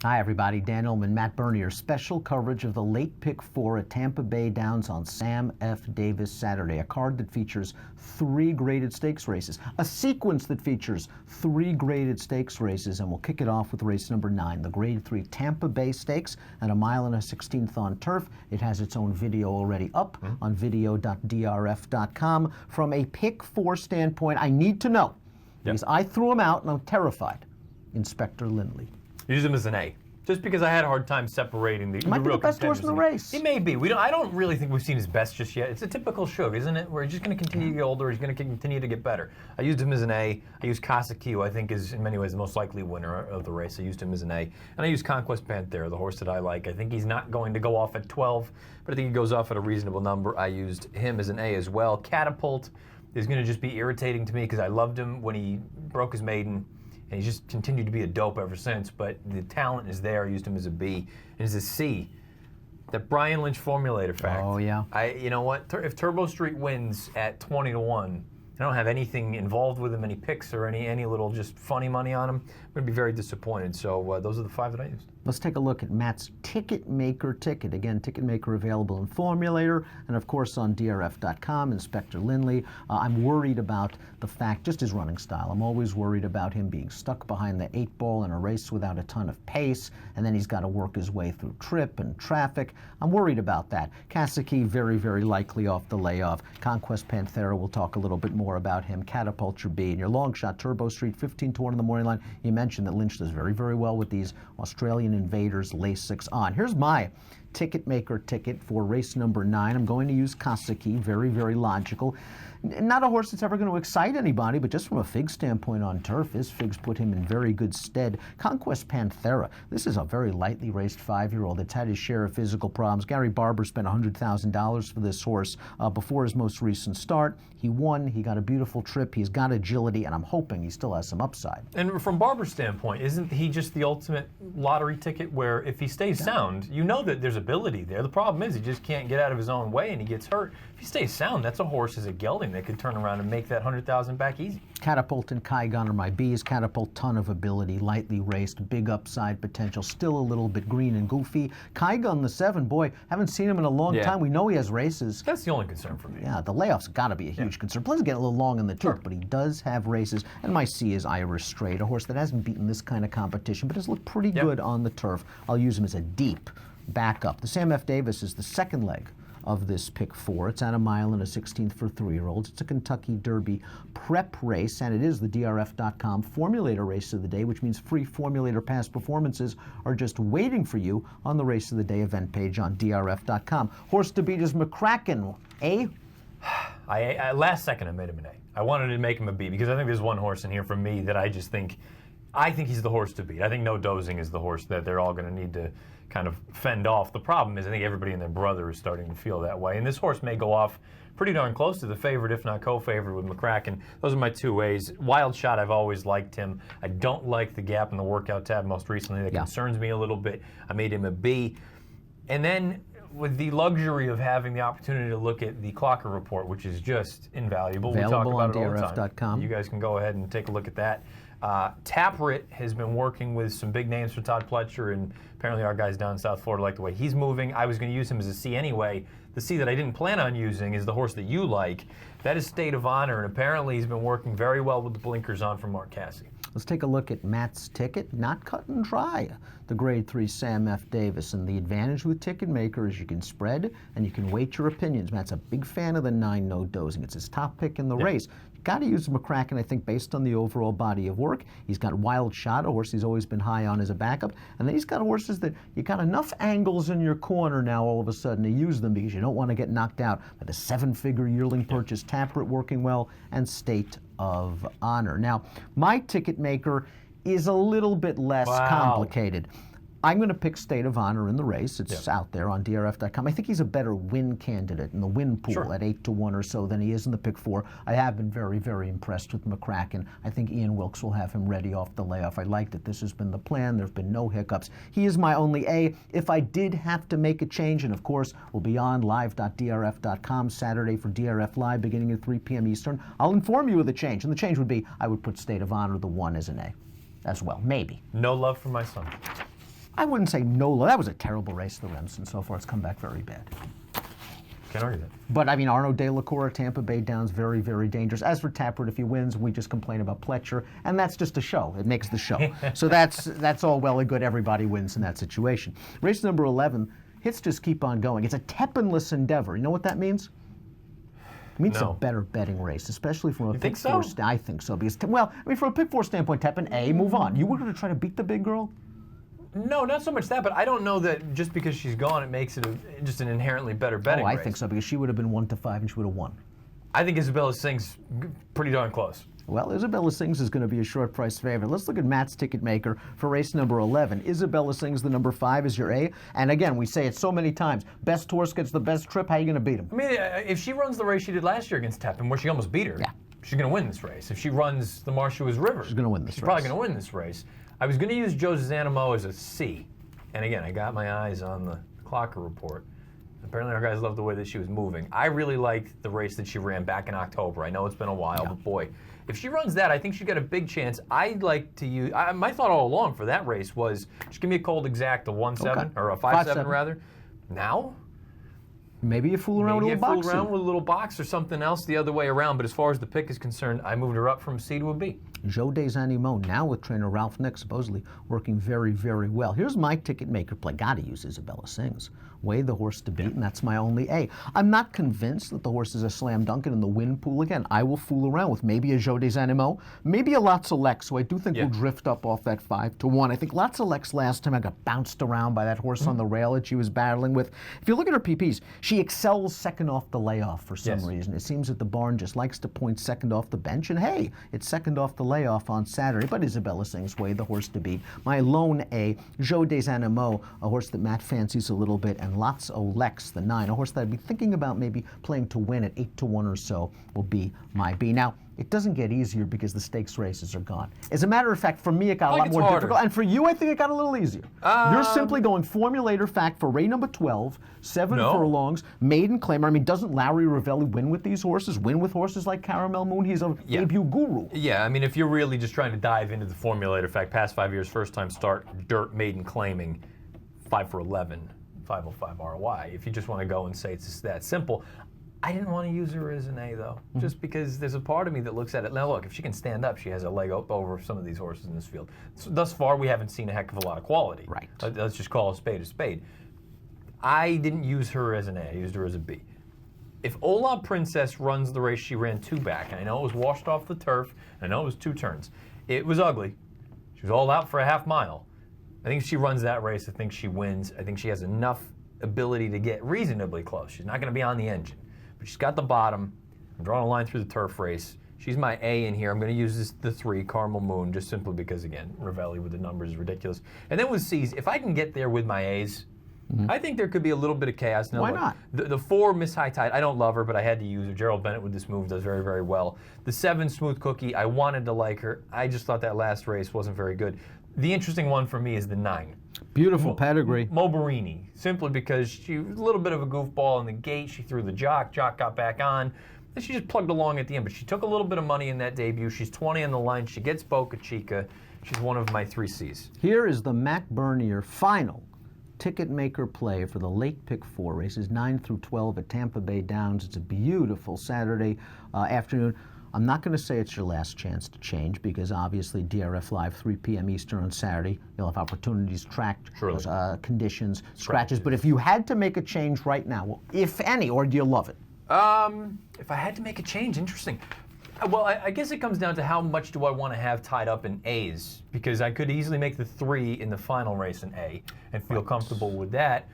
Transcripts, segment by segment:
Hi, everybody. Dan Illman, Matt Bernier. Special coverage of the late pick 4 at Tampa Bay Downs on Sam F. Davis Saturday. A card that features 3 graded stakes races. A sequence that features 3 graded stakes races. And we'll kick it off with race number 9, the Grade 3 Tampa Bay Stakes at 1 1/16 on turf. It has its own video already up on video.drf.com. From a pick 4 standpoint, I need to know, because I threw him out and I'm terrified. Inspector Lindley. Use him as an A, just because I had a hard time separating the real Might be the best horse in the race. He may be. I don't really think we've seen his best just yet. It's a typical Shug, isn't it? Where he's just going to continue to get older. He's going to continue to get better. I used him as an A. I used Kasaki, who I think is in many ways the most likely winner of the race. I used him as an A. And I used Conquest Panthera, the horse that I like. I think he's not going to go off at 12, but I think he goes off at a reasonable number. I used him as an A as well. Catapult is going to just be irritating to me because I loved him when he broke his maiden. And he's just continued to be a dope ever since, but the talent is there. I used him as a B. And as a C, that Brian Lynch formulator fact. Oh, yeah. You know what? If Turbo Street wins at 20-1, I don't have anything involved with him, any picks or any little just funny money on him, I'm going to be very disappointed. So those are the 5 that I used. Let's take a look at Matt's Ticketmaker ticket. Again, Ticketmaker available in Formulator and, of course, on drf.com. Inspector Lindley. I'm worried about the fact, just his running style. I'm always worried about him being stuck behind the 8 ball in a race without a ton of pace, and then he's got to work his way through trip and traffic. I'm worried about that. Kasaki, very, very likely off the layoff. Conquest Panthera, we'll talk a little bit more about him. Catapult, your B. And your long shot, Turbo Street, 15-1 in the morning line. You mentioned that Lynch does very, very well with these Australian Invaders Lasix on. Here's my Ticketmaker ticket for race number 9. I'm going to use Kasaki, very, very logical. Not a horse that's ever going to excite anybody, but just from a fig standpoint on turf, his figs put him in very good stead. Conquest Panthera, this is a very lightly raced 5-year-old that's had his share of physical problems. Gary Barber spent $100,000 for this horse before his most recent start. He won, he got a beautiful trip, he's got agility, and I'm hoping he still has some upside. And from Barber's standpoint, isn't he just the ultimate lottery ticket where if he stays sound, you know that there's ability there. The problem is he just can't get out of his own way and he gets hurt. If he stays sound, that's a horse as a gelding that could turn around and make that 100,000 back easy. Catapult and Kaigon are my B's. Catapult, ton of ability, lightly raced, big upside potential, still a little bit green and goofy. Kaigon, the 7, boy, haven't seen him in a long time. We know he has races. That's the only concern for me. Yeah, the layoff's got to be a huge concern. Plus, he's getting a little long in the tooth, but he does have races. And my C is Irish Straight, a horse that hasn't beaten this kind of competition, but has looked pretty good on the turf. I'll use him as a deep backup. The Sam F. Davis is the second leg of this pick 4. It's at 1 1/16 for 3-year-olds. It's a Kentucky Derby prep race, and it is the drf.com formulator race of the day, which means free formulator past performances are just waiting for you on the race of the day event page on drf.com. Horse to beat is McCracken. A? Last second I made him an A. I wanted to make him a B because I think there's one horse in here for me that I think he's the horse to beat. I think No Dozing is the horse that they're all going to need to kind of fend off. The problem is I think everybody and their brother is starting to feel that way. And this horse may go off pretty darn close to the favorite, if not co-favorite with McCracken. Those are my 2 A's. Wild Shot, I've always liked him. I don't like the gap in the workout tab most recently. That concerns me a little bit. I made him a B. And then with the luxury of having the opportunity to look at the Clocker report, which is just invaluable. Available we talk about on it all the time. drf.com. You guys can go ahead and take a look at that. Taprit has been working with some big names for Todd Pletcher, and apparently our guys down in South Florida like the way he's moving. I was going to use him as a C anyway. The C that I didn't plan on using is the horse that you like. That is State of Honor, and apparently he's been working very well with the blinkers on from Mark Casse. Let's take a look at Matt's ticket. Not cut and dry. The Grade 3 Sam F. Davis. And the advantage with Ticketmaker is you can spread and you can weight your opinions. Matt's a big fan of the 9 No Dozing. It's his top pick in the race. Got to use McCracken, I think, based on the overall body of work. He's got Wild Shot, a horse he's always been high on as a backup. And then he's got horses that you got enough angles in your corner now all of a sudden to use them because you don't want to get knocked out by the 7-figure yearling purchase. Taprit working well, and State of Honor. Now, my Ticketmaker is a little bit less complicated. I'm going to pick State of Honor in the race. It's out there on drf.com. I think he's a better win candidate in the win pool at 8-1 or so than he is in the pick 4. I have been very, very impressed with McCracken. I think Ian Wilkes will have him ready off the layoff. I like that this has been the plan. There have been no hiccups. He is my only A. If I did have to make a change, and of course we'll be on live.drf.com Saturday for DRF Live beginning at 3 p.m. Eastern, I'll inform you of the change. And the change would be I would put State of Honor, the 1, as an A as well. Maybe. No love for my son. I wouldn't say no. That was a terrible race, the Remsen. So far, it's come back very bad. Can't argue that. But, I mean, Arnaud De La Cour, Tampa Bay Downs, very, very dangerous. As for Tappert, if he wins, we just complain about Pletcher, and that's just a show. It makes the show. So that's all well and good. Everybody wins in that situation. Race number 11, hits just keep on going. It's a Teppenless endeavor. You know what that means? It means No. a better betting race, especially from a pick think so? four I think so. Because, well, I mean, from a pick four standpoint, Teppen, move on. You were going to try to beat the big girl? No, not so much that, but I don't know that just because she's gone, it makes it just an inherently better betting I race. think so, because she would have been 1-5 and she would have won. I think Isabella Singh's pretty darn close. Well, Isabella Singh's is going to be a short price favorite. Let's look at Matt's ticket maker for race number 11. Isabella Singh's the number 5 is your A. And again, we say it so many times. Best horse gets the best trip. How are you going to beat him? I mean, if she runs the race she did last year against Teppen, where she almost beat her, she's going to win this race. If she runs the Marshuas River, she's going to win this race. She's probably going to win this race. I was going to use Joe Zanimo as a C. And again, I got my eyes on the Clocker report. Apparently our guys loved the way that she was moving. I really liked the race that she ran back in October. I know it's been a while, but boy, if she runs that, I think she's got a big chance. I'd like to use, my thought all along for that race was, just give me a cold exact, a 1-7, or a 5-7 rather. Now? Maybe you fool around with a little box. Maybe you fool around with a little box or something else the other way around, but as far as the pick is concerned, I moved her up from C to a B. Joe Desanimo, now with trainer Ralph Nick, supposedly working very, very well. Here's my ticket maker play. Got to use Isabella Singh's. Way the horse to beat, and that's my only A. I'm not convinced that the horse is a slam dunk in the win pool. Again, I will fool around with maybe a Joe Desanimo, maybe a Lotselec, so I do think we'll drift up off that 5-1. I think Lotselec's last time I got bounced around by that horse on the rail that she was battling with. If you look at her PPs, she excels second off the layoff for some reason. It seems that the barn just likes to point second off the bench, and hey, it's second off the layoff on Saturday, but Isabella Singh's way the horse to beat. My lone A, Joe Desanimo, a horse that Matt fancies a little bit, and Lotselec's the 9, a horse that I'd be thinking about maybe playing to win at 8-1 or so, will be my B. Now, it doesn't get easier because the stakes races are gone. As a matter of fact, for me, it got a lot more difficult. And for you, I think it got a little easier. You're simply going formulator fact for Ray number 12, 7 furlongs, maiden claimer. I mean, doesn't Larry Ravelli win with these horses? Win with horses like Caramel Moon? He's a debut guru. Yeah, I mean, if you're really just trying to dive into the formulator fact, past 5 years, first time start, dirt, maiden claiming, 5 for 11. 505 ROI. If you just want to go and say it's just that simple. I didn't want to use her as an A, though, just because there's a part of me that looks at it. Now, look, if she can stand up, she has a leg up over some of these horses in this field. So, thus far, we haven't seen a heck of a lot of quality. Right. Let's just call a spade a spade. I didn't use her as an A. I used her as a B. If Ola Princess runs the race she ran 2 back, and I know it was washed off the turf, and I know it was 2 turns, it was ugly. She was all out for a half mile. I think if she runs that race, I think she wins. I think she has enough ability to get reasonably close. She's not going to be on the engine, but she's got the bottom. I'm drawing a line through the turf race. She's my A in here. I'm going to use the 3, Carmel Moon, just simply because, again, Ravelli with the numbers is ridiculous. And then with C's, if I can get there with my A's, I think there could be a little bit of chaos. Now, why not? The 4, Miss High Tide, I don't love her, but I had to use her. Gerald Bennett with this move does very, very well. The 7, Smooth Cookie, I wanted to like her. I just thought that last race wasn't very good. The interesting one for me is the 9. Beautiful pedigree. Moberini, simply because she was a little bit of a goofball in the gate. She threw the jock got back on. And she just plugged along at the end, but she took a little bit of money in that debut. She's 20 on the line. She gets Boca Chica. She's one of my 3 C's. Here is the Mac Bernier final ticket maker play for the late pick 4 races 9-12 at Tampa Bay Downs. It's a beautiful Saturday afternoon. I'm not going to say it's your last chance to change because obviously DRF Live 3 p.m. Eastern on Saturday. You'll have opportunities tracked, those, conditions, scratches. But if you had to make a change right now, well, if any, or do you love it? If I had to make a change, interesting. Well, I guess it comes down to how much do I want to have tied up in A's, because I could easily make the 3 in the final race an A and feel comfortable with that.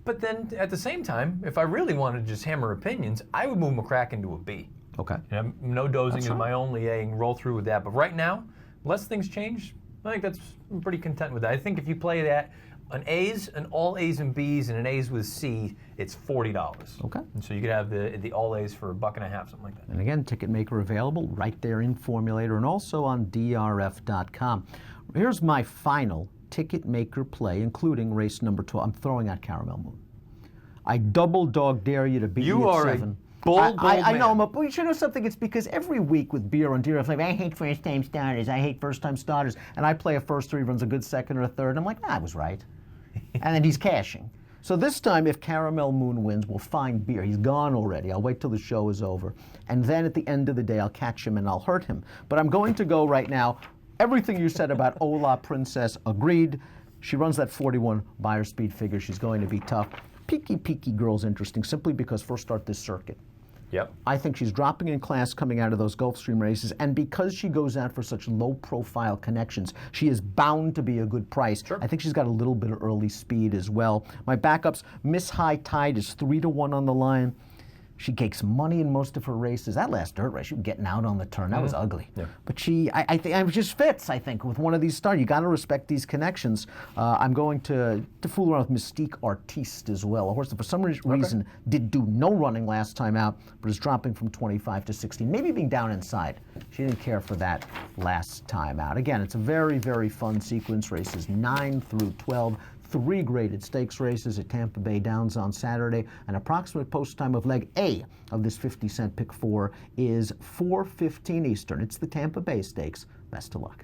But then at the same time, if I really wanted to just hammer opinions, I would move McCracken to a B. Okay. And no dozing is my only A, and roll through with that. But right now, unless things change, I think I'm pretty content with that. I think if you play that, an A's, an all A's and B's, and an A's with C, it's $40. Okay. And so you could have the all A's for $1.50, something like that. And again, Ticketmaker available right there in Formulator and also on DRF.com. Here's my final Ticketmaker play, including race number 12. I'm throwing out Caramel Moon. I double dog dare you to beat me at 7. Bold I know, man. but you know something? It's because every week with beer on Deer, I hate first-time starters. I hate first-time starters. And I play a first three, runs a good second or a third. And I'm like, I was right. And then he's cashing. So this time, if Caramel Moon wins, we'll find beer. He's gone already. I'll wait till the show is over. And then at the end of the day, I'll catch him and I'll hurt him. But I'm going to go right now. Everything you said about Ola Princess, agreed. She runs that 41 buyer speed figure. She's going to be tough. Peaky Girl's interesting simply because first start this circuit. Yep. I think she's dropping in class coming out of those Gulfstream races, and because she goes out for such low-profile connections, she is bound to be a good price. Sure. I think she's got a little bit of early speed as well. My backups, Miss High Tide is 3-1 on the line. She gets money in most of her races. That last dirt race, she was getting out on the turn. That was ugly. Yeah. But I think it just fits, I think, with one of these stars. You got to respect these connections. I'm going to fool around with Mystique Artiste as well. A horse that for some reason did do no running last time out, but is dropping from 25 to 16, maybe being down inside. She didn't care for that last time out. Again, it's a very, very fun sequence. Races 9 through 12. 3 graded stakes races at Tampa Bay Downs on Saturday. An approximate post time of leg A of this 50-cent pick 4 is 4:15 Eastern. It's the Tampa Bay Stakes. Best of luck.